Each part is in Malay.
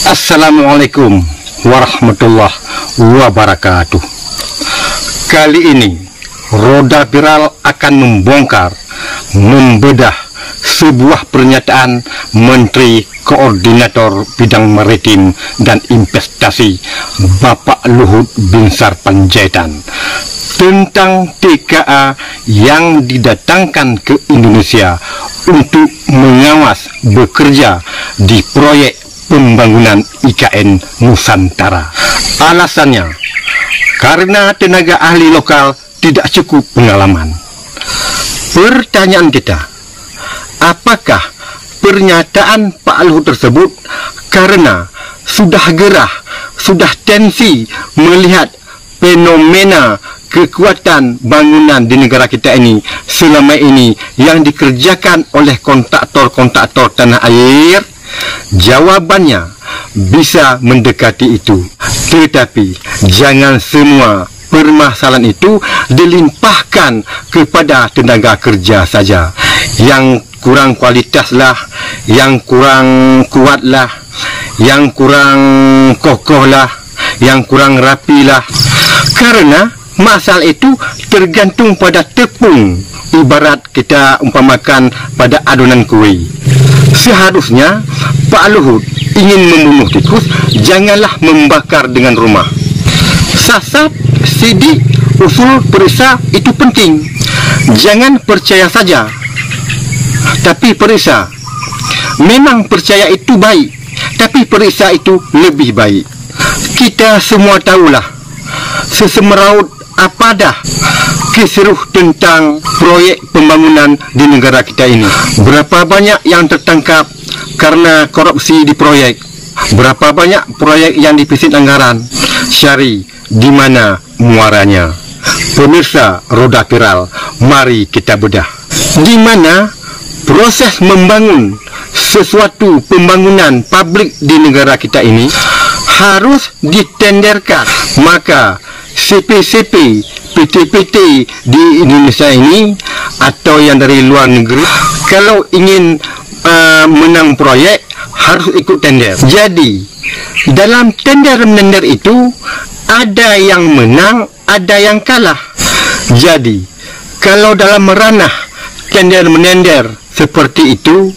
Assalamualaikum warahmatullahi wabarakatuh. Kali ini Roda Viral akan membongkar, membedah sebuah pernyataan Menteri Koordinator Bidang Maritim dan Investasi Bapak Luhut Binsar Panjaitan tentang TKA yang didatangkan ke Indonesia untuk mengawas bekerja di proyek pembangunan IKN Nusantara. Alasannya, karena tenaga ahli lokal tidak cukup pengalaman. Pertanyaan kita, apakah pernyataan Pak Luhut tersebut karena sudah gerah, sudah tensi melihat fenomena kekuatan bangunan di negara kita ini selama ini yang dikerjakan oleh kontraktor-kontraktor tanah air? Jawabannya bisa mendekati itu, tetapi jangan semua permasalahan itu dilimpahkan kepada tenaga kerja saja. Yang kurang kualitas lah, yang kurang kuat lah, yang kurang kokoh lah, yang kurang rapi lah. Karena masalah itu tergantung pada tepung. Ibarat kita umpamakan pada adonan kuih. Seharusnya Pak Luhut ingin membunuh tikus, janganlah membakar dengan rumah. Sasab, sidik, usul, periksa itu penting. Jangan percaya saja, tapi periksa. Memang percaya itu baik, tapi periksa itu lebih baik. Kita semua tahulah sesemeraut apa dah kisruh tentang proyek pembangunan di negara kita ini. Berapa banyak yang tertangkap karena korupsi di proyek? Berapa banyak proyek yang dipisit anggaran? Syari di mana muaranya? Pemirsa Roda Viral, mari kita bedah. Di mana proses membangun sesuatu pembangunan publik di negara kita ini harus ditenderkan. Maka CP-CP, PT-PT di Indonesia ini atau yang dari luar negeri, kalau ingin menang proyek harus ikut tender. Jadi dalam tender-menender itu ada yang menang, ada yang kalah. Jadi kalau dalam ranah tender-menender seperti itu,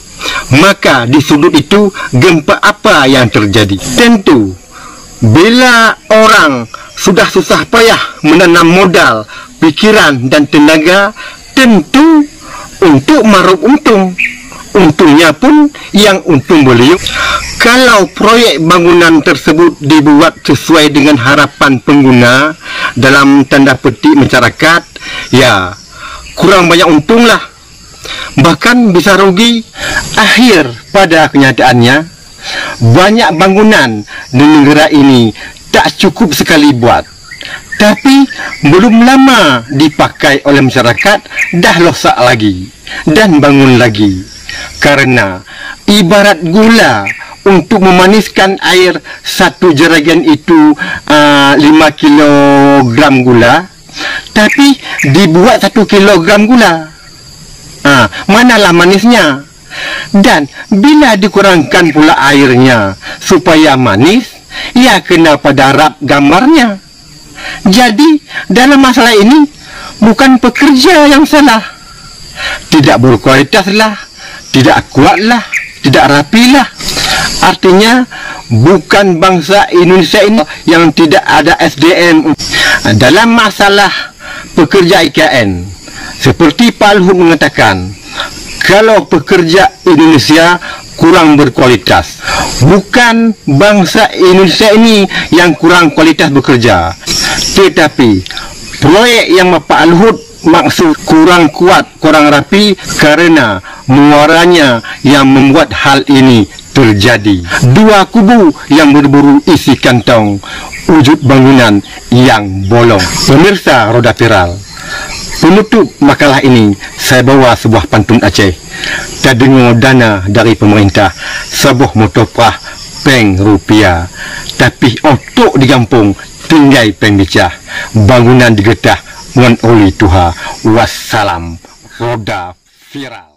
maka di sudut itu gempa apa yang terjadi? Tentu bila orang sudah susah payah menanam modal, pikiran dan tenaga, tentu untuk meraup untung. Untungnya pun yang untung beliau. Kalau proyek bangunan tersebut dibuat sesuai dengan harapan pengguna, dalam tanda petik masyarakat, ya kurang banyak untung lah, bahkan bisa rugi. Akhir pada kenyataannya, banyak bangunan di negara ini tak cukup sekali buat, tapi belum lama dipakai oleh masyarakat, dah rosak lagi dan bangun lagi. Karena ibarat gula, untuk memaniskan air satu jeragan itu 5 kilogram gula, tapi dibuat 1 kilogram gula. Manalah manisnya? Dan bila dikurangkan pula airnya supaya manis, ya kena pada rap gambarnya. Jadi dalam masalah ini bukan pekerja yang salah, tidak berkualitas lah, tidak kuat lah, tidak rapi lah. Artinya bukan bangsa Indonesia ini yang tidak ada SDM dalam masalah pekerja IKN. Seperti Pak Luhut mengatakan, kalau pekerja Indonesia kurang berkualitas, bukan bangsa Indonesia ini yang kurang kualitas bekerja, tetapi proyek yang Pak Luhut maksud kurang kuat, kurang rapi karena muaranya yang membuat hal ini terjadi. Dua kubu yang berburu isi kantong, wujud bangunan yang bolong. Pemirsa Roda Viral, penutup makalah ini saya bawa sebuah pantun Aceh. Tak dengar dana dari pemerintah, sebuah motoprah peng rupiah, tapi otok digampung tinggal peng bicah. Bangunan digetah wan oli tuha. Wassalam. Roda Viral.